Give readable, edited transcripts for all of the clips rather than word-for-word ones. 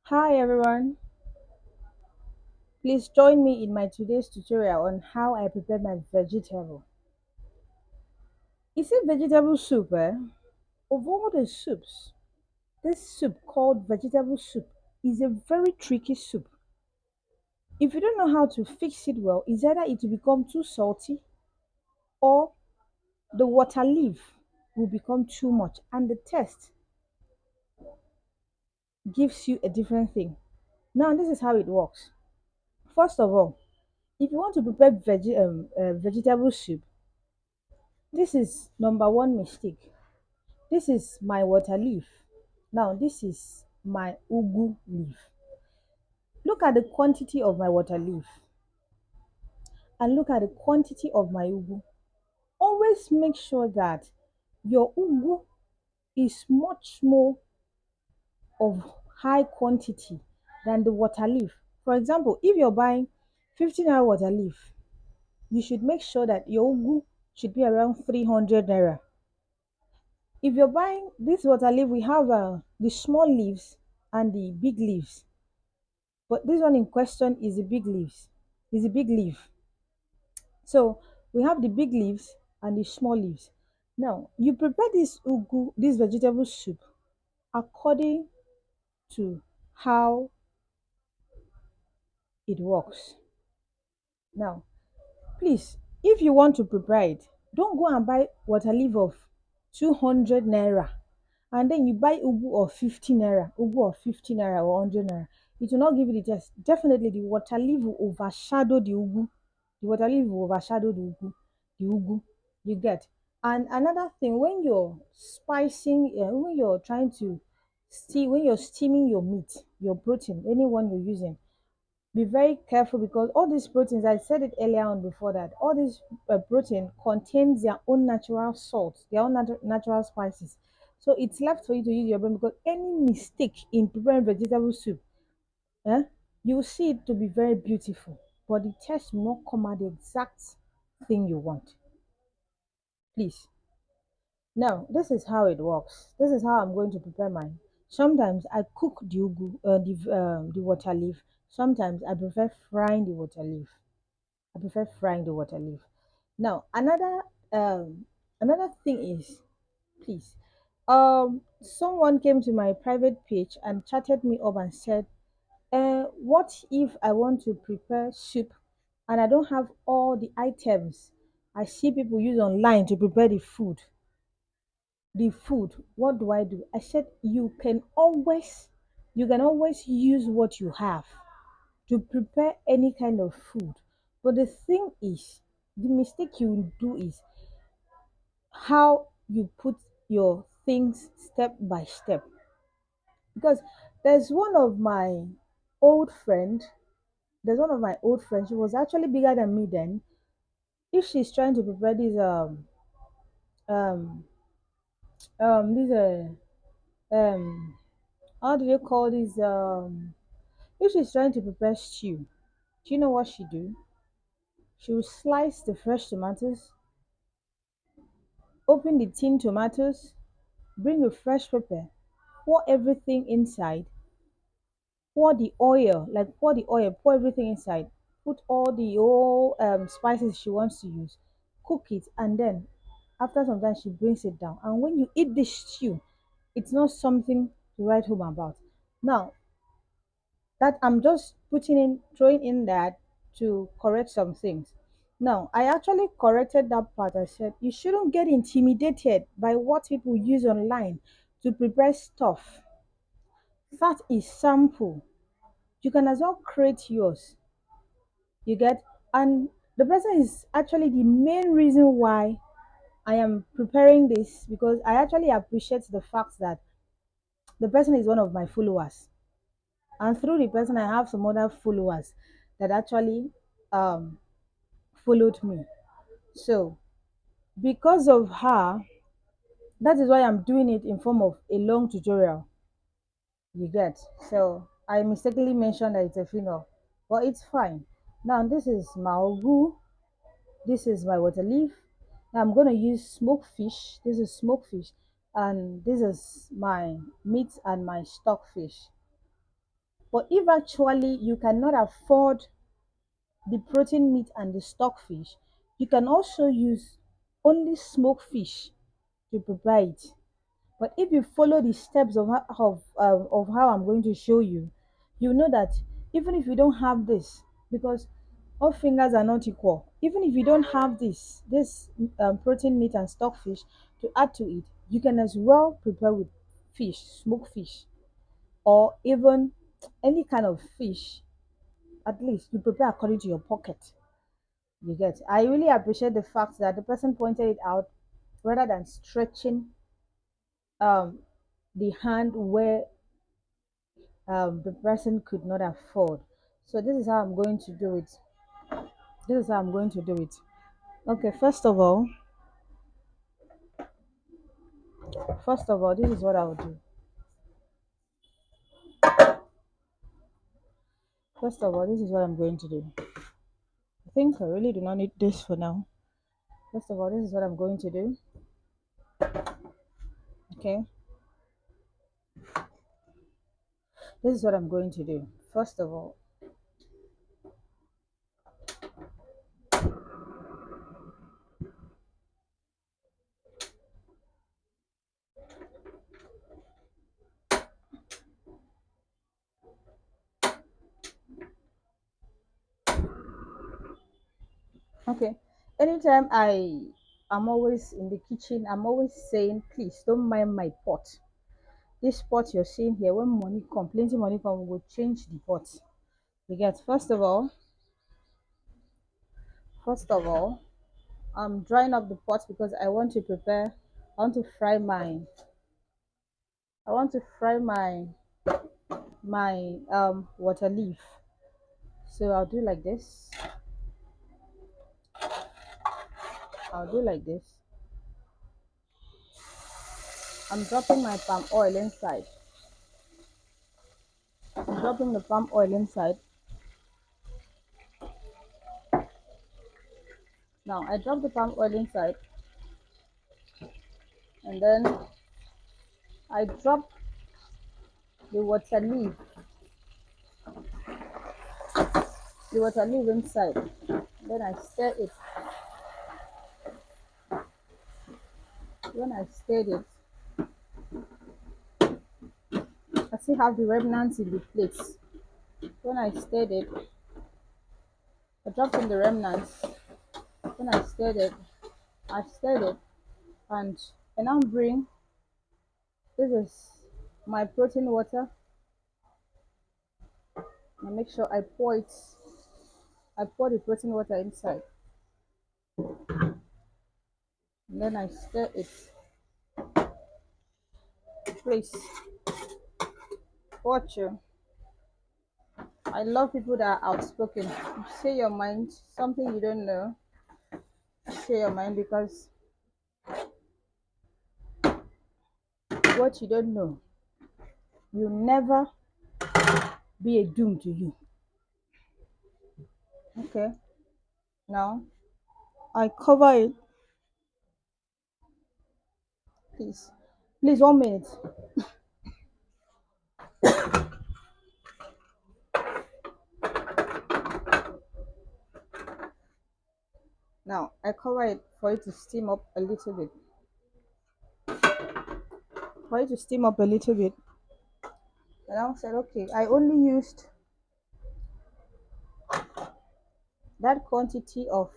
Hi everyone, please join me in my today's tutorial on how I prepare my vegetable. Is it vegetable soup? Of all the soups, this soup called vegetable soup is a very tricky soup. If you don't know how to fix it well, it's either it will become too salty or the water leaf will become too much and the taste gives you a different thing. Now this is how it works. First of all, if you want to prepare vegetable soup, this is number one mistake. This is my water leaf. Now this is my ugu leaf. Look at the quantity of my water leaf and look at the quantity of my ugu. Always make sure that your ugu is much more of high quantity than the water leaf. For example, if you're buying 15 naira water leaf, you should make sure that your ugu should be around 300 naira. If you're buying this water leaf, we have the small leaves and the big leaves. But this one in question is the big leaves. Is a big leaf. So we have the big leaves and the small leaves. Now you prepare this ugu, this vegetable soup, according to how it works. Now, please, if you want to prepare it, don't go and buy water leaf of 200 naira and then you buy ugu of 50 naira, ugu of 50 naira or 100 naira. It will not give you the taste. Definitely, the water leaf will overshadow the ugu. The water leaf will overshadow the ugu you get. And another thing, when you're spicing, when you're trying to when you're steaming your meat, your protein, anyone you're using, be very careful because all these proteins, I said it earlier on before that, all this protein contains their own natural salt, their own natural spices. So it's left for you to use your brain because any mistake in preparing vegetable soup, eh, you will see it to be very beautiful, but the taste will not come out the exact thing you want. Please. Now, this is how it works. This is how I'm going to prepare mine. Sometimes I cook the ugu, the water leaf. Sometimes I prefer frying the water leaf. I prefer frying the water leaf. Now, another thing is, please, someone came to my private page and chatted me up and said, what if I want to prepare soup and I don't have all the items I see people use online to prepare the food, what do I do? I said you can always use what you have to prepare any kind of food. But the thing is, the mistake you will do is how you put your things step by step. Because there's one of my old friend, there's one of my old friends, she was actually bigger than me then. If she's trying to prepare um this how do they call this if she's trying to prepare stew, do you know what she do? She will slice the fresh tomatoes, open the tin tomatoes, bring the fresh pepper, pour everything inside, pour everything inside, put all the whole spices she wants to use, cook it, and then after some time she brings it down. And when you eat this stew, it's not something to write home about. Now, that I'm just throwing in that to correct some things. Now, I actually corrected that part. I said you shouldn't get intimidated by what people use online to prepare stuff. That is sample. You can as well create yours. You get, and the person is actually the main reason why I am preparing this because I actually appreciate the fact that the person is one of my followers, and through the person I have some other followers that actually um followed me. So because of her, that is why I'm doing it in form of a long tutorial. You get. So I mistakenly mentioned that it's a female, but it's fine. Now this is Maogu. This is my water leaf. Now I'm gonna use smoked fish. This is smoked fish, and this is my meat and my stock fish. But if actually you cannot afford the protein meat and the stock fish, you can also use only smoked fish to prepare it. But if you follow the steps of how I'm going to show you, you know that even if you don't have this, because all fingers are not equal, even if you don't have this protein meat and stock fish to add to it, you can as well prepare with fish, smoked fish, or even any kind of fish. At least you prepare according to your pocket. You get. I really appreciate the fact that the person pointed it out rather than stretching um the hand where the person could not afford. So this is how I'm going to do it. This is how I'm going to do it. Okay, first of all, this is what I'll do. First of all, this is what I'm going to do. I think I really do not need this for now. First of all, this is what I'm going to do. Okay, this is what I'm going to do. First of all, okay. Anytime I'm always in the kitchen, I'm always saying, please don't mind my pot. This pot you're seeing here, when money come, plenty money come, we'll change the pot. You get. First of all, I'm drying up the pot because I want to prepare. I want to fry my. I want to fry my water leaf. So I'll do like this. I'll do like this. I'm dropping my palm oil inside. I'm dropping the palm oil inside. Now I drop the palm oil inside, and then I drop the water leaf. The water leaf inside. Then I stir it. When I stirred it, I still have the remnants in the plates. When I stirred it, I dropped in the remnants. When I stirred it, and I now bring this is my protein water. I make sure I pour it. I pour the protein water inside, and then I stir it. Please watch you. I love people that are outspoken. Say your mind, something you don't know. Share your mind because what you don't know will never be a doom to you. Okay, now I cover it. Please, please, 1 minute. Now I cover it for it to steam up a little bit. For it to steam up a little bit. And I said, okay, I only used that quantity of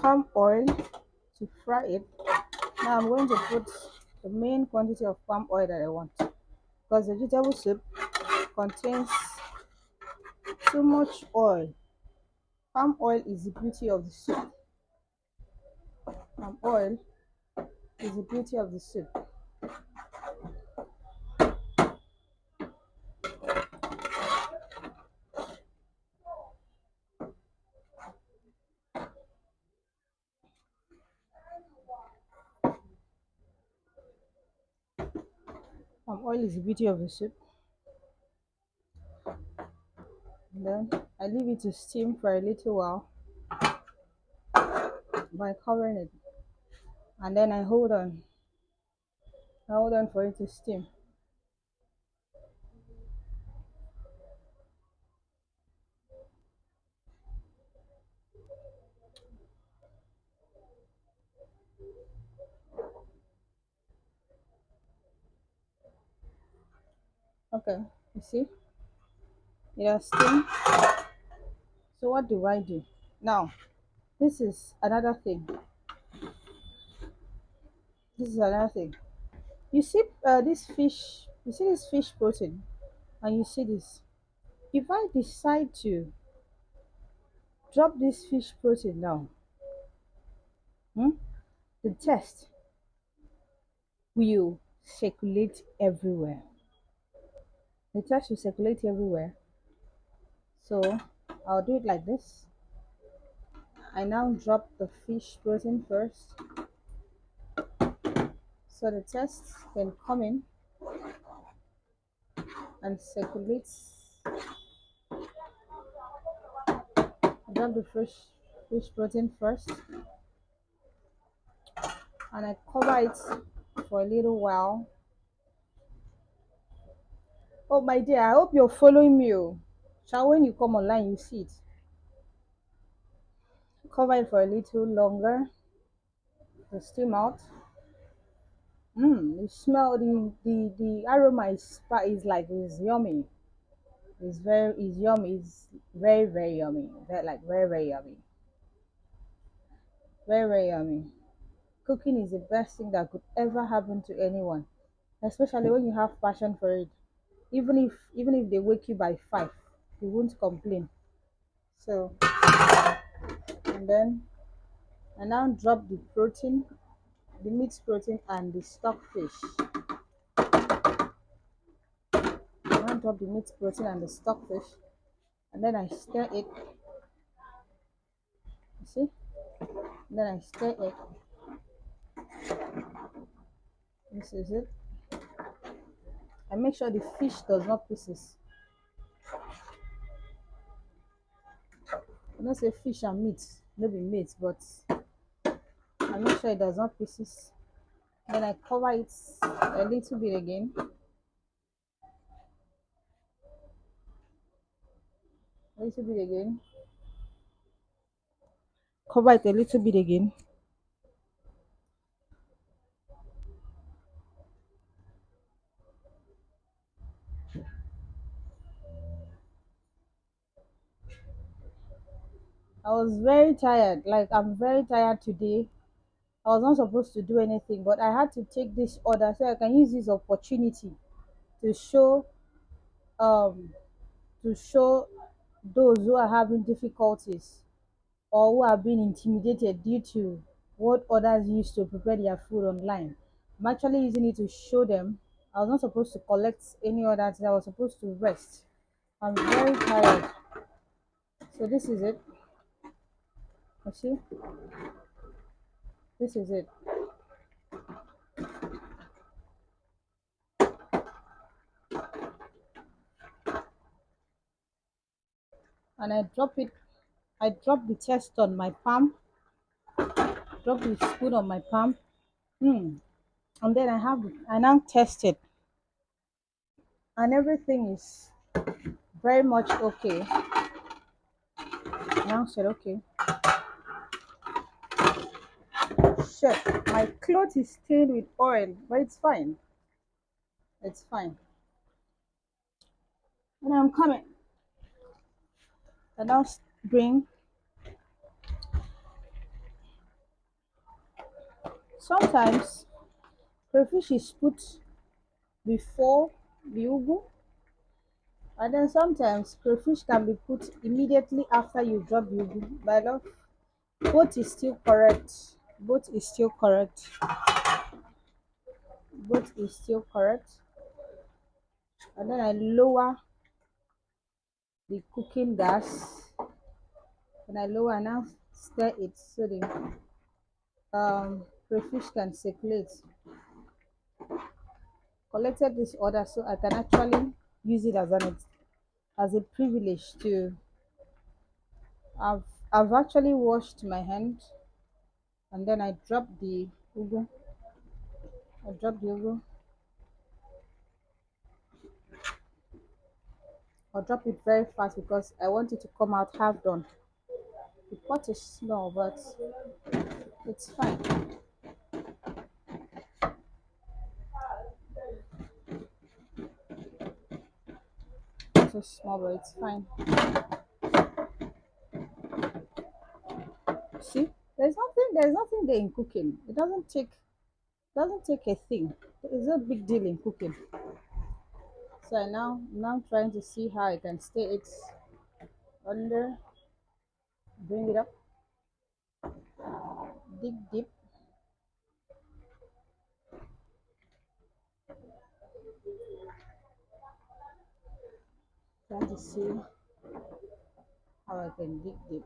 palm oil to fry it. Now I'm going to put the main quantity of palm oil that I want because vegetable soup contains too much oil. Palm oil is the beauty of the soup. Palm oil is the beauty of the soup. Palm oil is the beauty of the soup. And then I leave it to steam for a little while by covering it. And then I hold on. I hold on for it to steam. Okay, you see, it has steamed. So what do I do now? This is another thing. This is another thing. You see, this fish. You see this fish protein, and you see this. If I decide to drop this fish protein now, hmm, the test will circulate everywhere. The test will circulate everywhere. So I'll do it like this. I now drop the fish protein first, so the test can come in and circulate. Drop the fish protein first, and I cover it for a little while. Oh my dear, I hope you're following me. Oh. Shall when you come online you see it. Cover it for a little longer to steam out. You smell the aroma is like it's yummy. It's yummy. It's very yummy. Very yummy. Very yummy. Cooking is the best thing that could ever happen to anyone, especially when you have passion for it. Even if they wake you by 5, you won't complain. So and then I now drop the protein, the meat protein and the stockfish. I now drop the meat protein and the stockfish, and then I stir it. You see? And then I stir it. This is it. I make sure the fish does not pieces. I don't say fish and meat, maybe meat, but I make sure it does not pieces. Then I cover it a little bit again. A little bit again. Cover it a little bit again. I was very tired. Like I'm very tired today. I was not supposed to do anything, but I had to take this order so I can use this opportunity to show um to show those who are having difficulties or who are being intimidated due to what others use to prepare their food online. I'm actually using it to show them. I was not supposed to collect any orders. I was supposed to rest. I'm very tired. So this is it. You see, this is it. And I drop it. I drop the test on my palm. Drop the spoon on my palm. Hmm. And then I now test it, and everything is very much okay. I now said okay. Shit, my clothes is stained with oil, but it's fine. It's fine. And I'm coming. I now bring. Sometimes crayfish is put before the ugu, and then sometimes crayfish can be put immediately after you drop the ugu. But love, both is still correct. Both is still correct. Both is still correct. And then I lower the cooking gas. When I lower, I now stir it so the crayfish can circulate. Collected this order so I can actually use it as a privilege to. I've I've actually washed my hand, and then I drop the ugu. I drop the ugu. I'll drop it very fast because I want it to come out half done. The pot is small, but it's fine. so small, but it's fine. See, there's nothing there in cooking. It doesn't take a thing. It's a big deal in cooking. So now I'm trying to see how I can stay it under, bring it up, dig deep. Trying to see how I can dig deep.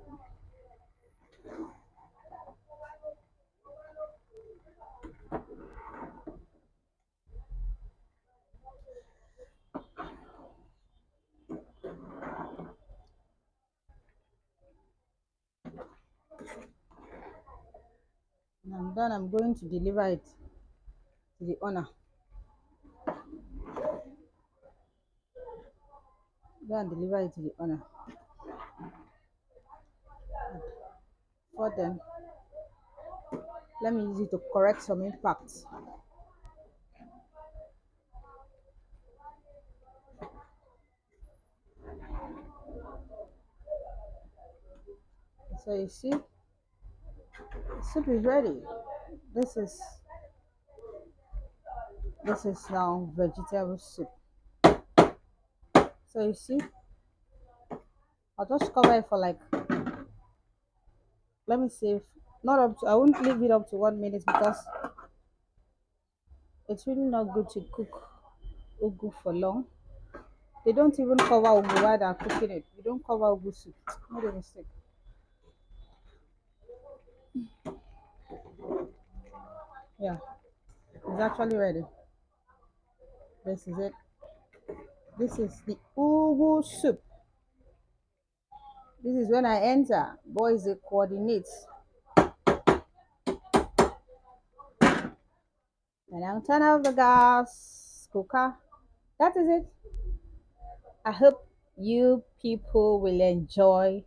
When I'm done, I'm going to deliver it to the owner. Go and deliver it to the owner. For then, let me use it to correct some impacts. So you see, the soup is ready. This is this is now vegetable soup. So you see, I'll just cover it for like, let me see if not up to, I won't leave it up to 1 minute because it's really not good to cook ugu for long. They don't even cover ugu while they're cooking it. You don't cover ugu soup. Not a mistake. Yeah, it's actually ready. This is it. This is the ugu soup. This is when I enter. Boys, they coordinate. And I'll turn off the gas cooker. That is it. I hope you people will enjoy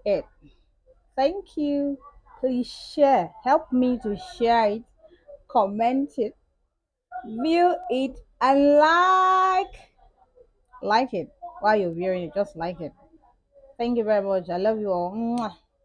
it. Thank you. Please share. Help me to share it, comment it, view it, and like it while you're viewing it. Just like it. Thank you very much. I love you all. Mwah.